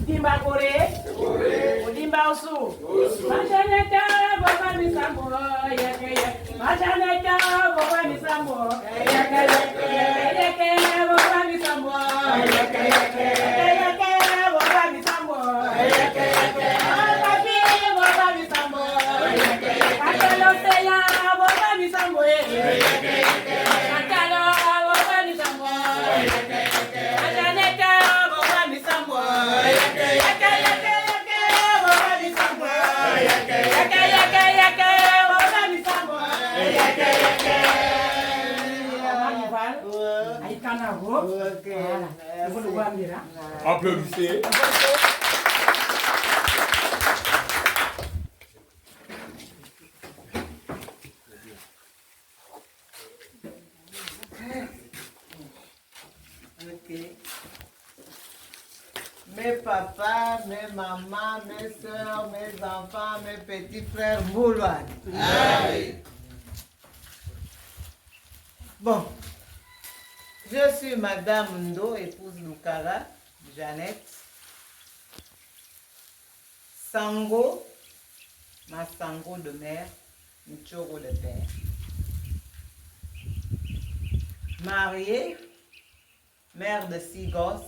Dimba Kore, Dimba Osu, Machaneta, Baba Misambo, Machaneta, Baba Misambo, Baba Misambo, Baba Misambo, Applaudissez. Mes papas, mes mamans, mes soeurs, mes enfants, mes petits frères Boulois. Bon, je suis Madame Ndo, épouse Lukara, Jeannette. Sango, ma Sango de mère, Mchoro de père. Mariée, mère de 6 gosses,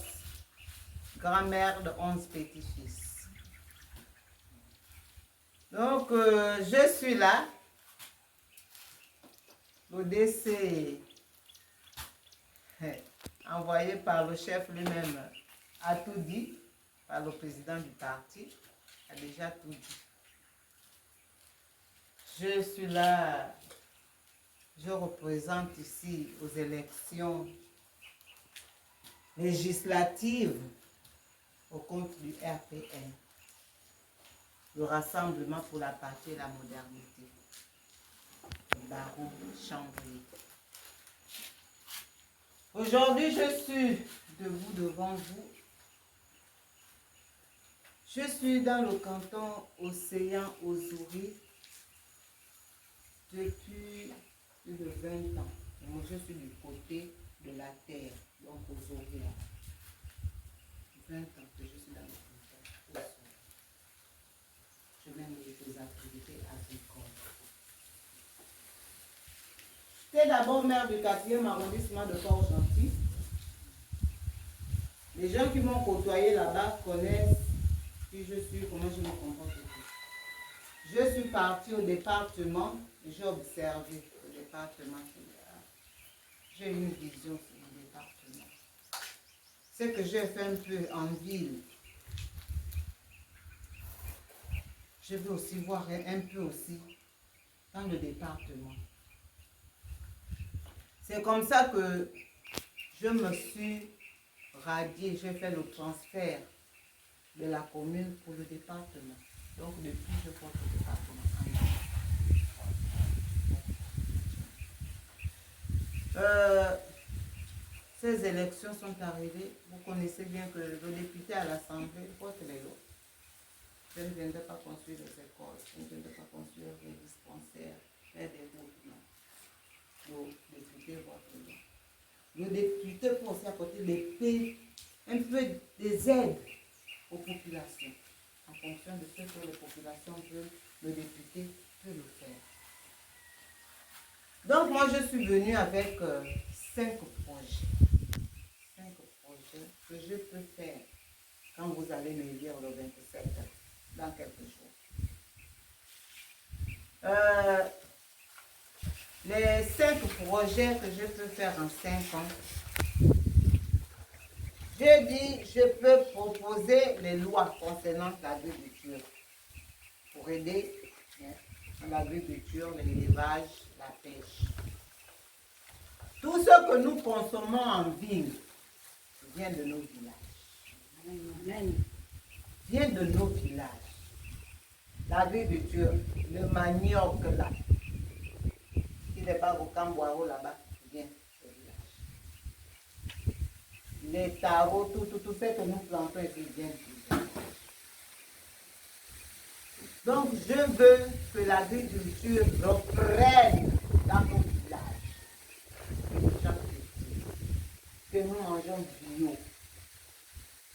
grand-mère de 11 petits-fils. Donc, je suis là. Le décès envoyé par le chef lui-même a tout dit, par le président du parti, a déjà tout dit. Je suis là, je représente ici aux élections législatives au compte du RPN, le Rassemblement pour la Patrie et la Modernité, le baron Chambly. Aujourd'hui, je suis debout devant vous. Je suis dans le canton Océan Ozouri depuis plus de 20 ans. Et moi, je suis du côté de la terre, donc Ozouri. 20 ans que je suis dans le canton Ozouri. Je mène des activités agricoles. J'étais d'abord maire du 4e arrondissement de Port-Gentil. Les gens qui m'ont côtoyé là-bas connaissent qui je suis, comment je me comporte. Je suis partie au département, j'ai observé le département. J'ai une vision sur le département. Ce que j'ai fait un peu en ville, je veux aussi voir un peu aussi dans le département. C'est comme ça que je me suis radiée, j'ai fait le transfert de la commune pour le département. Donc depuis, je porte le département. Ces élections sont arrivées. Vous connaissez bien que le député à l'Assemblée vote les lois. Je ne viendrai pas construire des écoles, je ne viendrai pas construire des dispensaires, faire des routes, non. Le député vote les lois. Le député peut aussi apporter un peu des aides aux populations. En fonction de ce que les populations veulent, le député peut le faire. Donc moi je suis venue avec 5 projets. 5 projets que je peux faire quand vous allez m'élire le 27, dans quelques jours. Les 5 projets que je peux faire en 5 ans, je dis, je peux proposer les lois concernant l'agriculture pour aider l'agriculture, l'élevage, la pêche. Tout ce que nous consommons en ville vient de nos villages. Vient de nos villages. L'agriculture, le manioc là, qui n'est pas au Camboiro là-bas, vient du village. Les tarots, tout ce que nous plantons ici vient du village. Donc, je veux que l'agriculture reprenne dans nos villages. Que nous mangeons bio.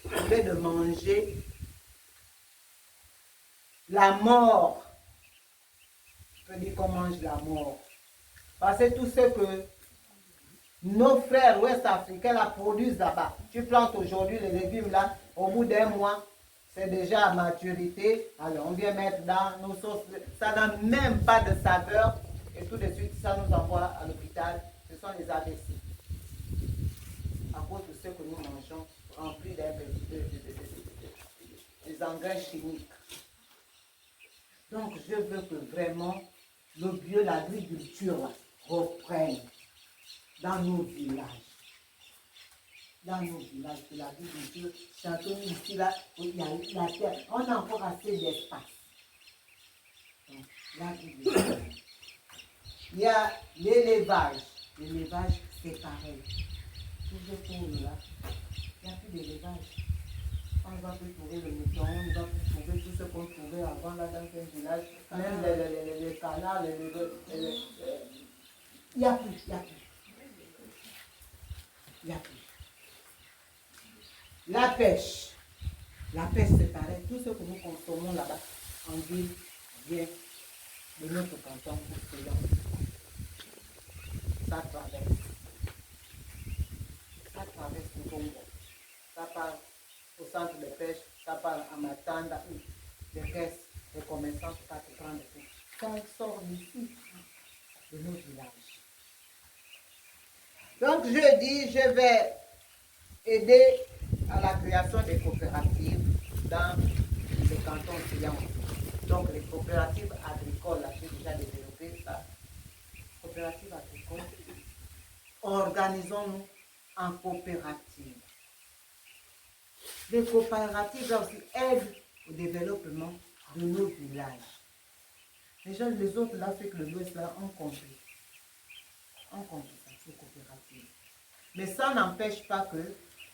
Au lieu de manger la mort. Je peux dire qu'on mange la mort. Parce que tout ce que nos frères ouest-africains la produisent là-bas. Tu plantes aujourd'hui les légumes là, au bout d'un mois, c'est déjà à maturité. Alors on vient mettre dans nos sauces. Ça n'a même pas de saveur. Et tout de suite, ça nous envoie à l'hôpital. Ce sont les AVC. À cause de ce que nous mangeons, remplis des engrais chimiques. Donc je veux que vraiment le bio, l'agriculture reprenne dans nos villages. Dans nos villages, que l'agriculture, chacun ici, là, il y a la terre. On a encore assez d'espace. Donc, l'agriculture. Il y a l'élevage. L'élevage, c'est pareil. Toujours pour là, il n'y a plus d'élevage. On ne va plus trouver le mouton, on ne va plus trouver tout ce qu'on trouvait avant là dans un village. Même les canards, il n'y a plus, il n'y a plus. Il n'y a plus. La pêche c'est pareil. Tout ce que nous consommons là-bas en ville vient de notre canton pour cela. Ça traverse le Congo. Ça part au centre de pêche, ça part à Matanda où les caisses, les commerçants partent prendre tout. Ça sort d'ici, de nos villages. Donc je dis, je vais aider à la création des coopératives dans les cantons clients. Donc les coopératives agricoles, là, j'ai déjà développé ça. Coopératives agricoles, organisons-nous en coopérative. Les coopératives là aussi aident au développement de nos villages. Les autres l'Afrique de l'Ouest là ont compris. On compris ça, ces coopératives. Mais ça n'empêche pas que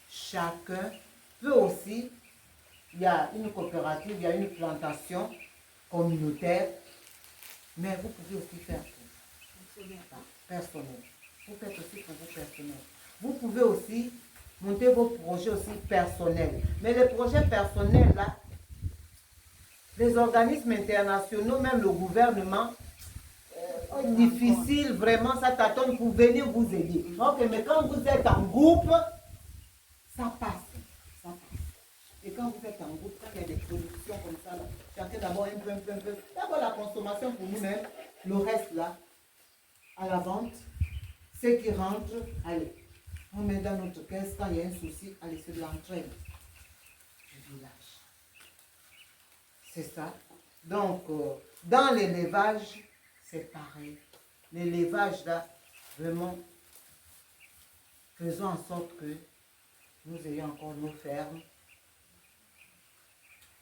chacun peut aussi, il y a une coopérative, il y a une plantation communautaire, mais vous pouvez aussi faire pour personnel. Vous faites aussi pour vous personnel. Vous pouvez aussi monter vos projets aussi personnels. Mais les projets personnels là, les organismes internationaux, même le gouvernement, difficile, vraiment, ça tâtonne pour venir vous aider. Ok, mais quand vous êtes en groupe, ça passe. Ça passe. Et quand vous êtes en groupe, quand il y a des productions comme ça, là, chacun d'abord un peu. D'abord la consommation pour nous-mêmes, le reste là, à la vente, ce qui rentre, allez, on met dans notre caisse, quand il y a un souci, allez, c'est de l'entraide du village. C'est ça. Donc, dans l'élevage, c'est pareil. L'élevage, là, vraiment, faisons en sorte que nous ayons encore nos fermes.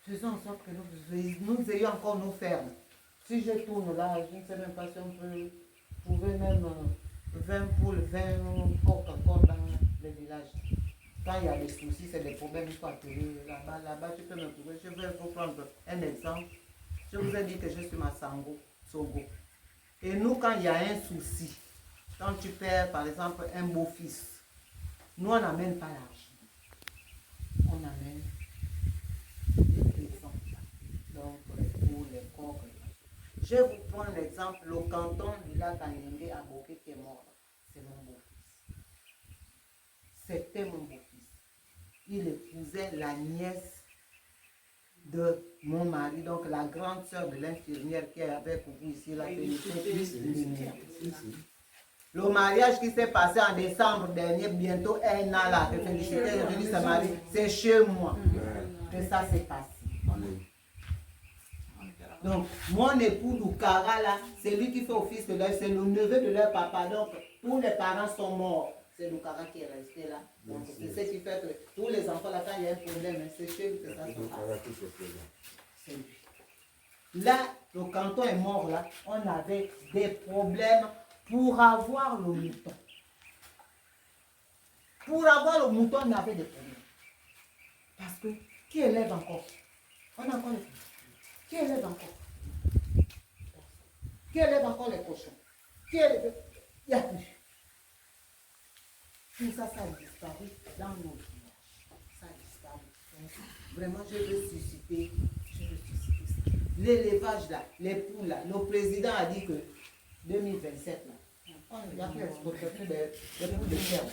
Faisons en sorte que nous ayons encore nos fermes. Si je tourne là, je ne sais même pas si on peut trouver même 20 poules, 20 coques encore dans les villages. Quand il y a des soucis, c'est des problèmes, il faut appeler là-bas, tu peux me trouver. Je vais vous prendre un exemple. Je vous ai dit que je suis Massango, Sogo. Et nous, quand il y a un souci, quand tu perds, par exemple, un beau-fils, nous, on n'amène pas l'argent. On amène des présents. Donc, pour les corps. Je vous prends un exemple. Le canton du lac Anyengue à Boké qui est mort. C'est mon beau-fils. C'était mon beau-fils. Il épousait la nièce de mon mari, donc la grande sœur de l'infirmière qui est avec vous ici, là, le mariage qui s'est passé en décembre dernier, bientôt un an là, que Félicité est venue se marier, c'est chez moi que ça s'est passé. Donc, mon époux Loukara là, c'est lui qui fait office de leur, c'est le neveu de leur papa, donc tous les parents sont morts. C'est Loukara qui est resté là. Donc, c'est ce qui fait que tous les enfants là, quand il y a un problème, c'est chez lui que ça se passe. C'est lui. Là, le canton est mort là, on avait des problèmes pour avoir le mouton. Pour avoir le mouton, on avait des problèmes. Parce que, qui élève encore? On a encore les cochons. Qui élève encore? Qui élève encore les cochons? Qui élève? Il n'y a plus. Tout ça, ça a disparu dans nos villages. Ça a disparu. Donc, vraiment, je veux susciter ça. l'élevage là, les poules là, le président a dit que 2027 là, il n'y a plus d'exploitation des poules de ferme.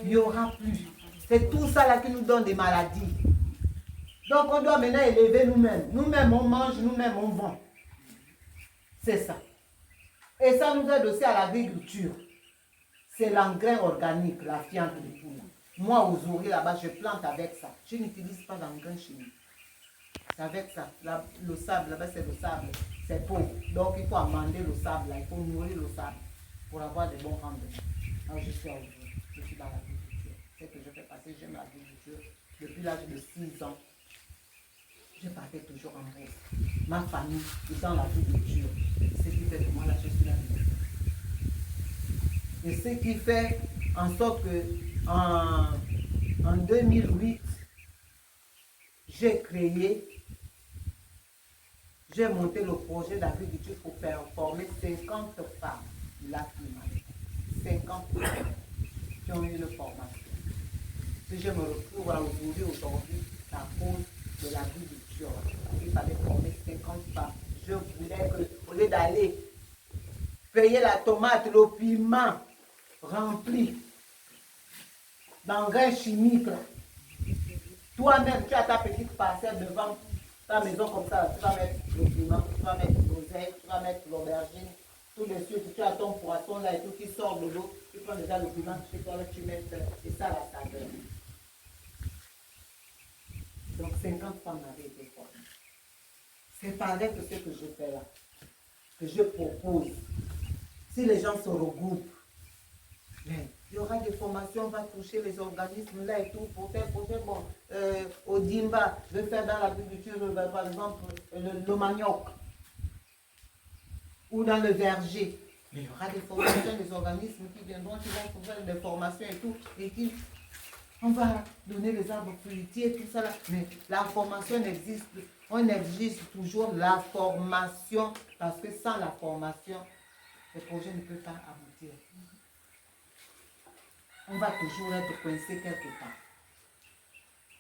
Il n'y aura plus. C'est tout ça là qui nous donne des maladies. Donc on doit maintenant élever nous-mêmes. Nous-mêmes on mange, nous-mêmes on vend. C'est ça. Et ça nous aide aussi à l'agriculture. C'est l'engrais organique, la fiente de poule. Moi, aux oreilles là-bas, je plante avec ça. Je n'utilise pas d'engrais chimique. C'est avec ça. Le sable, là-bas, c'est le sable. C'est pauvre. Donc, il faut amender le sable, là. Il faut nourrir le sable pour avoir de bons rendements. Alors, je suis à Ouzouris. Je suis dans l'agriculture. C'est que je fais passer, j'aime l'agriculture. Depuis l'âge de 6 ans, je partais toujours en reste. Ma famille est dans l'agriculture. C'est ce qui fait que moi, là, je suis là. Et ce qui fait en sorte que en 2008, j'ai monté le projet d'agriculture pour former 50 femmes du lac Limagne. 50 femmes qui ont eu une formation. Si je me retrouve à aujourd'hui, c'est à cause de l'agriculture. Il fallait former 50 femmes. Je voulais que, au lieu d'aller payer la tomate, le piment rempli d'engrais chimiques, toi-même, tu as ta petite parcelle devant ta maison comme ça, tu vas mettre le piment, tu vas mettre l'oseille, tu vas mettre l'aubergine, tout de suite, tu as ton poisson là et tout qui sort de l'eau, tu prends déjà le piment, chez toi là, tu mets et ça la saveur. Donc 50 femmes avaient été formées. C'est pareil que ce que je fais là, que je propose. Si les gens se regroupent, mais il y aura des formations, on va toucher les organismes là et tout, pour faire bon, au Dimba, je vais faire dans l'agriculture, par exemple, le manioc, ou dans le verger. Mais il y aura des formations, des organismes qui viendront, qui vont faire des formations et tout, et qui, on va donner les arbres fruitiers, tout ça là. Mais la formation n'existe plus. On exige toujours la formation, parce que sans la formation, le projet ne peut pas aboutir. On va toujours être coincé quelque part.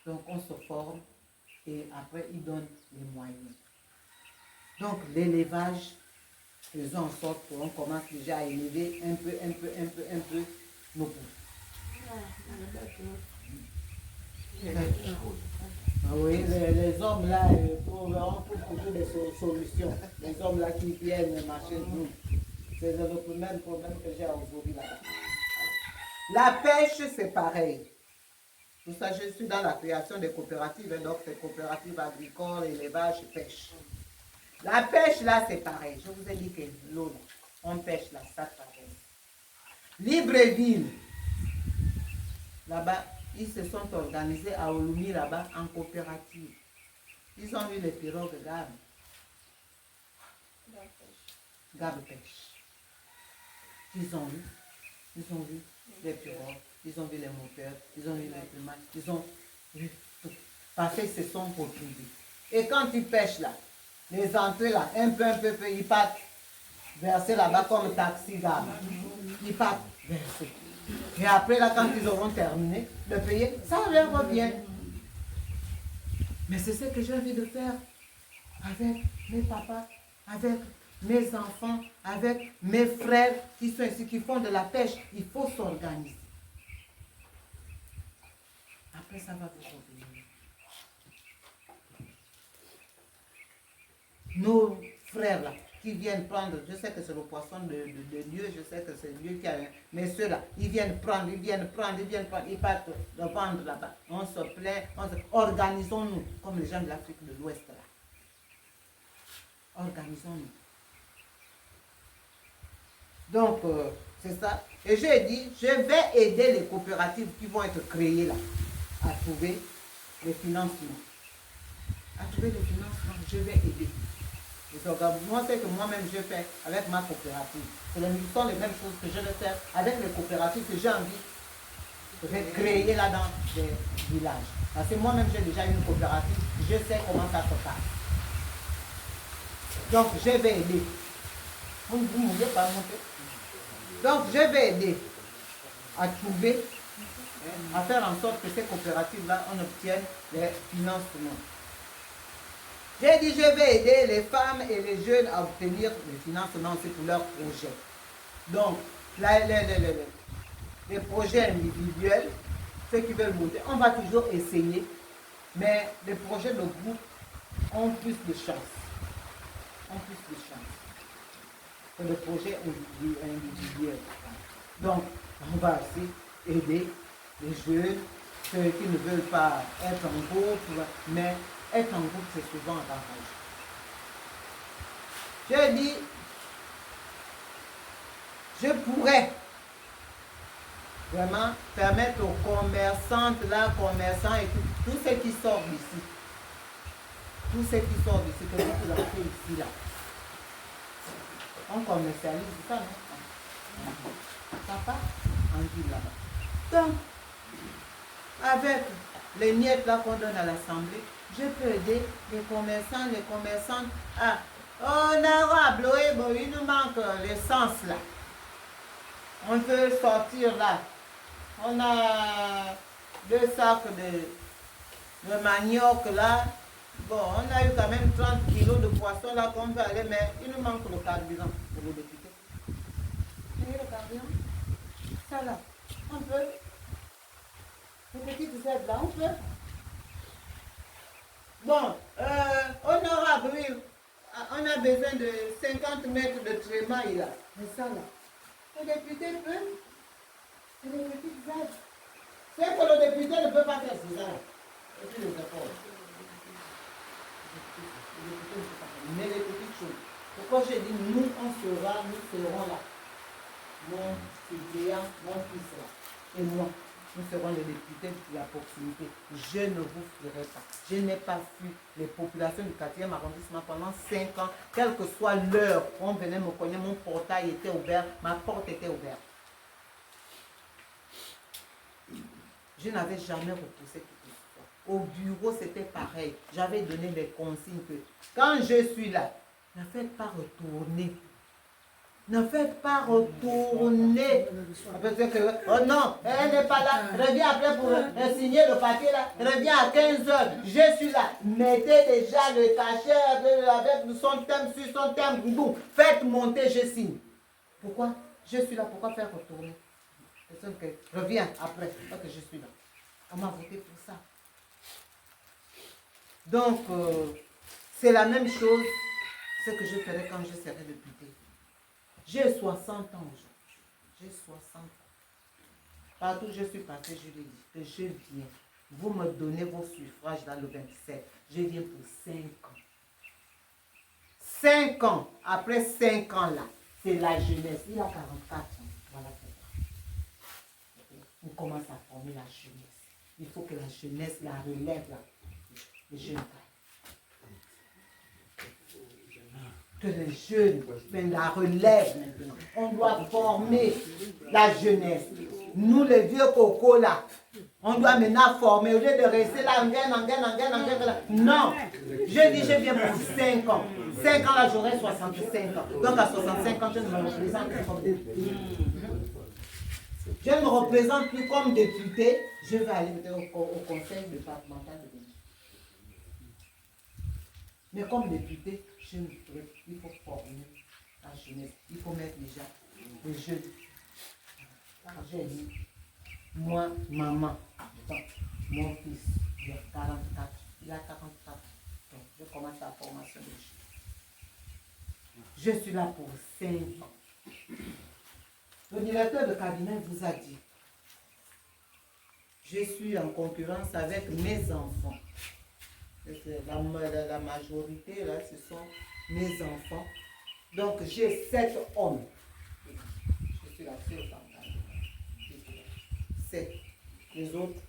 Donc on se forme et après ils donnent les moyens. Donc l'élevage, faisons en sorte qu'on commence déjà à élever un peu nos poules. Ah oui, les hommes là trouveront toujours des solutions. Les hommes là qui viennent marcher nous. C'est le même problème que j'ai aujourd'hui là-bas. La pêche, c'est pareil. Tout ça, je suis dans la création des coopératives, donc c'est coopératives agricoles, élevage, pêche. La pêche, là, c'est pareil. Je vous ai dit que l'eau, on pêche là, ça pareil. Libreville, là-bas, ils se sont organisés à Olumi, là-bas, en coopérative. Ils ont eu les pirogues Gab. Gab pêche. Ils ont vu les pirogues, ils ont vu les moteurs, ils ont vu les plumages, ils ont vu tout. Parce qu'ils se sont retrouvés. Et quand ils pêchent là, les entrées là, un peu, ils partent verser là-bas comme taxi Gab. Ils partent verser. Et après là, quand ils auront terminé de payer, ça leur revient. Mais c'est ce que j'ai envie de faire avec mes papas, avec mes enfants, avec mes frères qui sont ici, qui font de la pêche. Il faut s'organiser. Après, ça va vous revenir. Nos frères là, qui viennent prendre, je sais que c'est le poisson de Dieu, je sais que c'est Dieu qui a... Mais ceux-là, ils viennent prendre, ils partent de vendre là-bas. On se plaint, organisons-nous, comme les gens de l'Afrique de l'Ouest là. Organisons-nous. Donc, c'est ça. Et j'ai dit, je vais aider les coopératives qui vont être créées là, à trouver les financements. Je vais aider. Moi, c'est que moi-même je fais avec ma coopérative. Ce sont les mêmes choses que je vais faire avec les coopératives que j'ai envie de créer là dans les villages. Parce que moi-même j'ai déjà une coopérative, je sais comment ça se passe. Donc, je vais aider. Vous ne pouvez pas monter. Donc, je vais aider à trouver, à faire en sorte que ces coopératives-là, on obtienne les financements. J'ai dit, je vais aider les femmes et les jeunes à obtenir le financement aussi pour leurs projets. Donc, les projets individuels, ceux qui veulent monter, on va toujours essayer, mais les projets de groupe ont plus de chance. Que les projets individuels. Donc, on va aussi aider les jeunes, ceux qui ne veulent pas être en groupe, mais être en groupe, c'est souvent avantageux. Je dis, je pourrais vraiment permettre aux commerçantes, commerçants et tous ceux qui sortent d'ici, que vous avez fait ici, là. On commercialise ça, non? Ça part en ville là-bas. Donc, avec les miettes là qu'on donne à l'Assemblée, je peux aider les commerçants, les commerçantes à honorable, oui, il nous manque l'essence là. On veut sortir là. On a 2 sacs de manioc là. Bon, on a eu quand même 30 kilos de poisson là qu'on peut aller, mais il nous manque le carburant pour le député. Vous voyez le carburant? Ça là, on peut. Les petites aides là, on peut. Bon, honorable, oui, on a besoin de 50 mètres de trémaille là. Mais ça là, le député peut. C'est les petites aides. C'est que le député ne peut pas faire, c'est ça. Et puis les efforts. Mais les petites choses. Pourquoi j'ai dit nous, nous serons là. Mon suppléant, mon fils là. Et moi, nous serons les députés de la proximité. Je ne vous ferai pas. Je n'ai pas fui les populations du 4e arrondissement pendant 5 ans. Quelle que soit l'heure, on venait me connaître, mon portail était ouvert, ma porte était ouverte. Je n'avais jamais repoussé tout ça. Au bureau, c'était pareil. J'avais donné des consignes que quand je suis là, ne faites pas retourner. Ne faites pas retourner. Oh non, elle n'est pas là. Reviens après pour signer le papier là. Reviens à 15 heures. Je suis là. Mettez déjà le cachet avec son thème sur son thème. Faites monter, je signe. Pourquoi? Je suis là. Pourquoi faire retourner? Personne que reviens après. Parce que je suis là. On m'a voté pour ça. Donc, c'est la même chose ce que je ferai quand je serai député. J'ai 60 ans aujourd'hui. J'ai 60 ans. Partout où je suis passé, je l'ai dit, que je viens. Vous me donnez vos suffrages dans le 27. Je viens pour 5 ans. 5 ans. Après 5 ans là, c'est la jeunesse. Il a 44 ans. Voilà pourquoi. On commence à former la jeunesse. Il faut que la jeunesse la relève là. Les jeunes. Que les jeunes la relèvent maintenant. On doit former la jeunesse. Nous, les vieux cocos là, on doit maintenant former. Au lieu de rester là, non. Je dis, je viens pour 5 ans. 5 ans là, j'aurai 65 ans. Donc à 65 ans, je ne me représente plus comme député. Je ne me représente plus comme député. Je vais aller au conseil départemental de Bénin. Mais comme député, il faut former la jeunesse. Il faut mettre déjà les jeunes. J'ai dit, moi, maman, mon fils, il a 44. Il a 44. Donc, je commence la formation des jeunes. Je suis là pour 5 ans. Le directeur de cabinet vous a dit, je suis en concurrence avec mes enfants. La majorité, là, ce sont mes enfants. Donc, j'ai 7 hommes. Je suis la seule femme. 7. Les autres,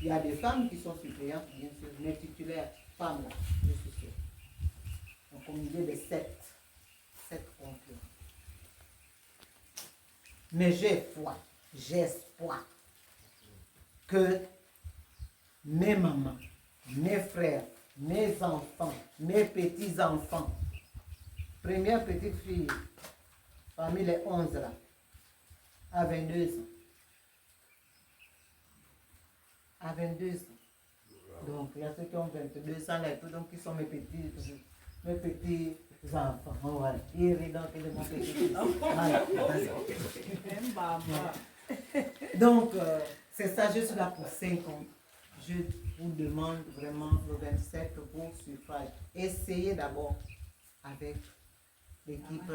il y a des femmes qui sont suppléantes, bien sûr, mais titulaires, femmes, là, je suis sûre. Donc, au milieu de 7 concurrents. Mais j'ai foi, j'ai espoir que mes mamans, mes frères, mes enfants, mes petits-enfants, première petite fille, parmi les 11 là, à 22 ans. À 22 ans. Donc, il y a ceux qui ont 22 ans là et tout, donc qui sont mes petits enfants. Voilà. Ils rient donc de mon petit Donc, c'est ça, je suis là pour 5 ans. Je vous demande vraiment le 27 pour suffrage. Essayez d'abord avec l'équipe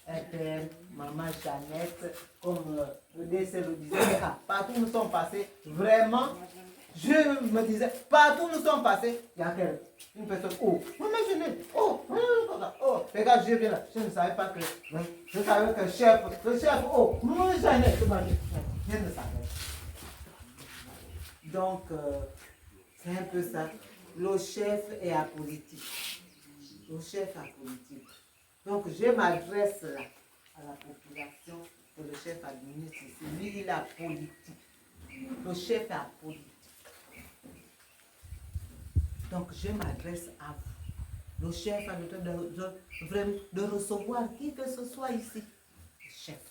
RTM, Maman Jeannette, comme le DC le disait, partout où nous sommes passés, vraiment, je me disais, partout où nous sommes passés, il y a une personne, oh, Maman Jeannette, oh, regarde, je viens là, je ne savais pas que, je savais que le chef, oh, Maman Jeannette, je ne savais. Donc, c'est un peu ça. Le chef est apolitique. Le chef est apolitique. Donc, je m'adresse là à la population que le chef administre ici. Lui, il est apolitique. Le chef est apolitique. Donc, je m'adresse à vous. Le chef a le droit de recevoir qui que ce soit ici. Le chef.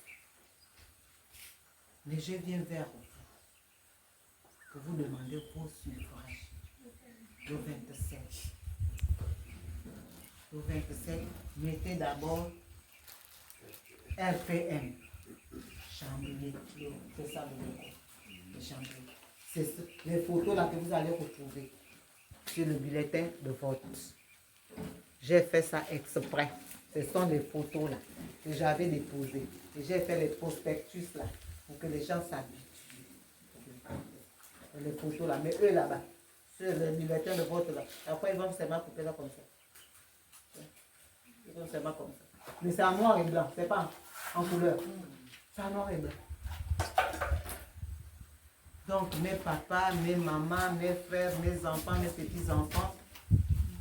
Mais je viens vers vous. Que vous demandez vos suffrages. Le 27. Le 27, mettez d'abord RPM. Chambrier. C'est ça le chambrier. C'est les photos là que vous allez retrouver sur le bulletin de vote. J'ai fait ça exprès. Ce sont les photos là que j'avais déposées. Et j'ai fait les prospectus là pour que les gens s'habituent. Les photos là, mais eux là-bas, sur le bulletin de vote là, après ils vont seulement couper là comme ça. Ils vont seulement comme ça. Mais c'est en noir et blanc, c'est pas en couleur. C'est en noir et blanc. Donc mes papas, mes mamans, mes frères, mes enfants, mes petits-enfants,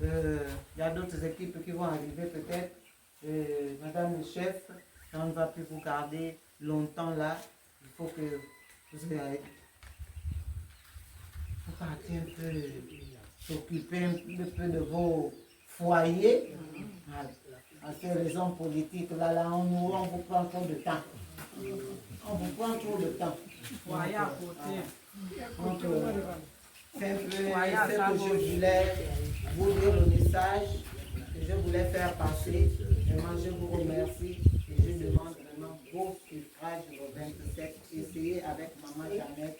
il y a d'autres équipes qui vont arriver peut-être. Madame le chef, on ne va plus vous garder longtemps là. Il faut que vous ayez partir un peu, s'occuper un peu de vos foyers. À ces raisons politiques, là, on vous prend trop de temps. On vous prend trop de temps. Foyer à côté. Donc, c'est un peu ce que je voulais vous dire, le message que je voulais faire passer. Vraiment, je vous remercie et je demande vraiment vos suffrages le 27. Essayez avec Maman Jeannette.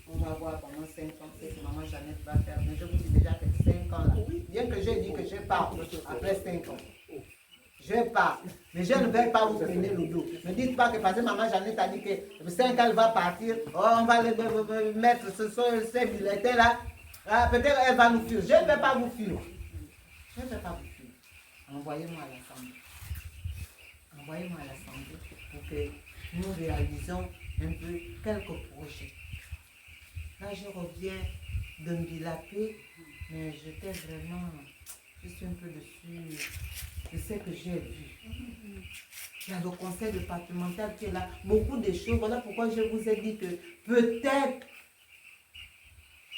On va voir pendant 5 ans ce que Maman Jeannette va faire. Mais je vous dis déjà que 5 ans là, bien que j'ai dit que je pars après 5 ans. Je pars. Mais je ne vais pas vous traîner le dos. Ne dites pas que parce que Maman Jeannette a dit que 5 ans elle va partir, oh, on va mettre ces bulletins là. Ah, peut-être elle va nous fuir. Je ne vais pas vous fuir. Je ne vais pas vous fuir. Envoyez-moi à l'Assemblée. Envoyez-moi à l'Assemblée pour que nous réalisions un peu quelques projets. Là, je reviens de Mbilapé, mais j'étais vraiment, je suis un peu dessus, je sais que j'ai vu. Il y a le conseil départemental qui est là, beaucoup de choses. Voilà pourquoi je vous ai dit que peut-être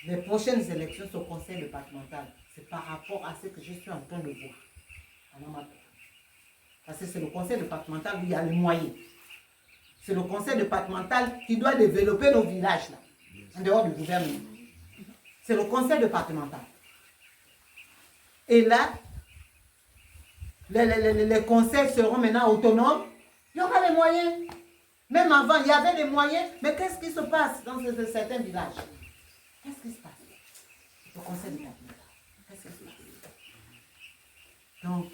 les prochaines élections sur le conseil départemental, c'est par rapport à ce que je suis en train de voir. Parce que c'est le conseil départemental où il y a les moyens. C'est le conseil départemental qui doit développer nos villages là. En dehors du gouvernement. C'est le conseil départemental. Et là, les conseils seront maintenant autonomes. Il y aura les moyens. Même avant, il y avait des moyens. Mais qu'est-ce qui se passe dans certains villages? Qu'est-ce qui se passe? Le conseil départemental. Qu'est-ce qui se passe? Donc,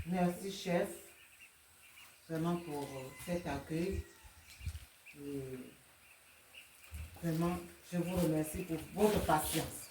merci chef, vraiment pour cet accueil. Et vraiment, je vous remercie pour votre patience.